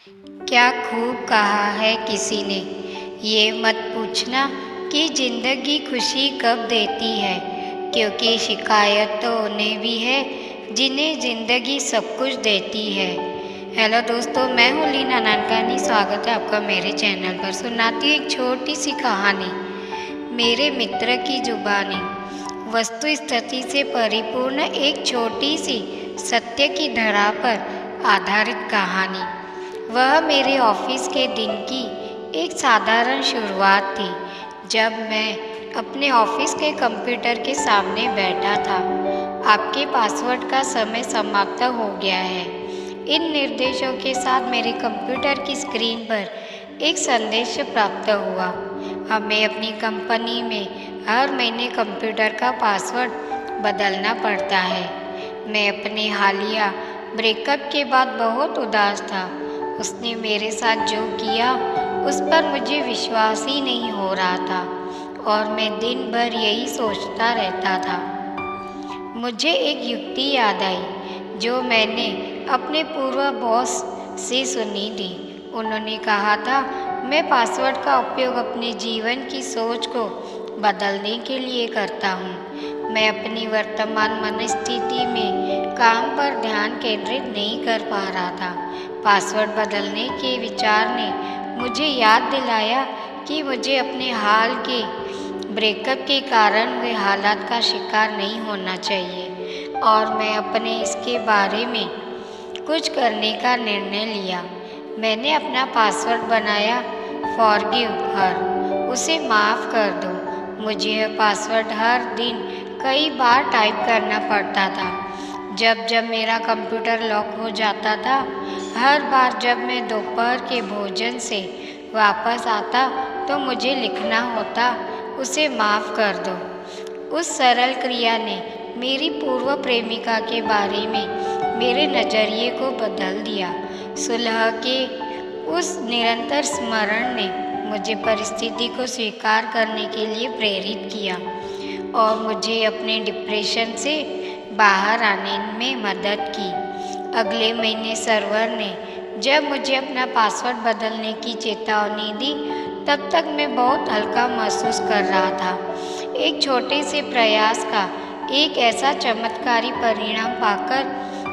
क्या खूब कहा है किसी ने, ये मत पूछना कि ज़िंदगी खुशी कब देती है, क्योंकि शिकायत तो उन्हें भी है जिन्हें ज़िंदगी सब कुछ देती है। हेलो दोस्तों, मैं हूँ लीना नानकानी। स्वागत है आपका मेरे चैनल पर। सुनाती हूँ एक छोटी सी कहानी, मेरे मित्र की जुबानी। वस्तु स्थिति से परिपूर्ण एक छोटी सी सत्य की धरा पर आधारित कहानी। वह मेरे ऑफिस के दिन की एक साधारण शुरुआत थी, जब मैं अपने ऑफिस के कंप्यूटर के सामने बैठा था। आपके पासवर्ड का समय समाप्त हो गया है। इन निर्देशों के साथ मेरे कंप्यूटर की स्क्रीन पर एक संदेश प्राप्त हुआ। हमें अपनी कंपनी में हर महीने कंप्यूटर का पासवर्ड बदलना पड़ता है। मैं अपने हालिया ब्रेकअप के बाद बहुत उदास था। उसने मेरे साथ जो किया उस पर मुझे विश्वास ही नहीं हो रहा था और मैं दिन भर यही सोचता रहता था। मुझे एक युक्ति याद आई जो मैंने अपने पूर्व बॉस से सुनी थी। उन्होंने कहा था, मैं पासवर्ड का उपयोग अपने जीवन की सोच को बदलने के लिए करता हूँ। मैं अपनी वर्तमान मनस्थिति में काम पर ध्यान केंद्रित नहीं कर पा रहा था। पासवर्ड बदलने के विचार ने मुझे याद दिलाया कि मुझे अपने हाल के ब्रेकअप के कारण हुए हालात का शिकार नहीं होना चाहिए और मैं अपने इसके बारे में कुछ करने का निर्णय लिया। मैंने अपना पासवर्ड बनाया, फॉरगिव हर, उसे माफ़ कर दो। मुझे यह पासवर्ड हर दिन कई बार टाइप करना पड़ता था। जब जब मेरा कंप्यूटर लॉक हो जाता था, हर बार जब मैं दोपहर के भोजन से वापस आता तो मुझे लिखना होता, उसे माफ़ कर दो। उस सरल क्रिया ने मेरी पूर्व प्रेमिका के बारे में मेरे नज़रिए को बदल दिया। सुलह के उस निरंतर स्मरण ने मुझे परिस्थिति को स्वीकार करने के लिए प्रेरित किया और मुझे अपने डिप्रेशन से बाहर आने में मदद की। अगले महीने सर्वर ने जब मुझे अपना पासवर्ड बदलने की चेतावनी दी, तब तक मैं बहुत हल्का महसूस कर रहा था। एक छोटे से प्रयास का एक ऐसा चमत्कारी परिणाम पाकर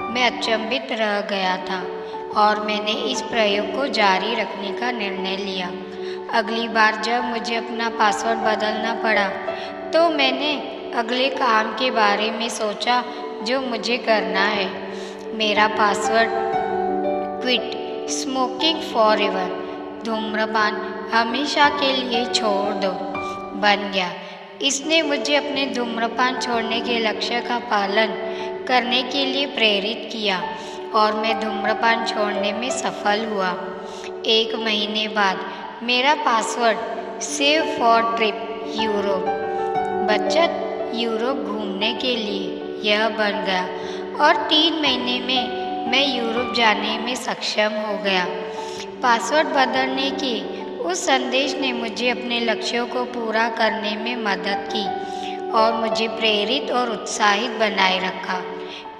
मैं अचंभित रह गया था और मैंने इस प्रयोग को जारी रखने का निर्णय लिया। अगली बार जब मुझे अपना पासवर्ड बदलना पड़ा तो मैंने अगले काम के बारे में सोचा जो मुझे करना है। मेरा पासवर्ड क्विट स्मोकिंग फॉरएवर, धूम्रपान हमेशा के लिए छोड़ दो, बन गया। इसने मुझे अपने धूम्रपान छोड़ने के लक्ष्य का पालन करने के लिए प्रेरित किया और मैं धूम्रपान छोड़ने में सफल हुआ। एक महीने बाद मेरा password save for trip Europe, बचत यूरोप घूमने के लिए, यह बन गया और 3 महीने में मैं यूरोप जाने में सक्षम हो गया। पासवर्ड बदलने के उस संदेश ने मुझे अपने लक्ष्यों को पूरा करने में मदद की और मुझे प्रेरित और उत्साहित बनाए रखा।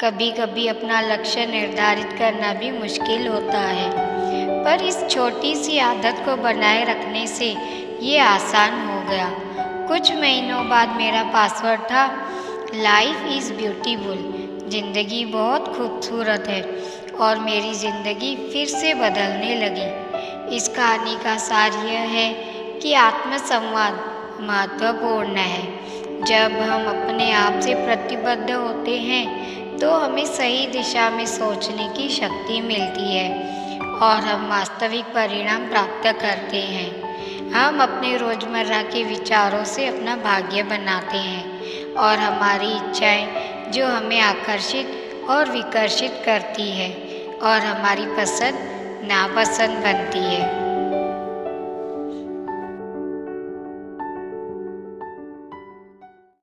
कभी कभी अपना लक्ष्य निर्धारित करना भी मुश्किल होता है, पर इस छोटी सी आदत को बनाए रखने से ये आसान हो गया। कुछ महीनों बाद मेरा पासवर्ड था, लाइफ इज़ ब्यूटीफुल, ज़िंदगी बहुत खूबसूरत है, और मेरी ज़िंदगी फिर से बदलने लगी। इस कहानी का सार यह है कि आत्मसंवाद महत्वपूर्ण है। जब हम अपने आप से प्रतिबद्ध होते हैं तो हमें सही दिशा में सोचने की शक्ति मिलती है और हम वास्तविक परिणाम प्राप्त करते हैं। हम अपने रोज़मर्रा के विचारों से अपना भाग्य बनाते हैं और हमारी इच्छाएं जो हमें आकर्षित और विकर्षित करती है और हमारी पसंद नापसंद बनती है।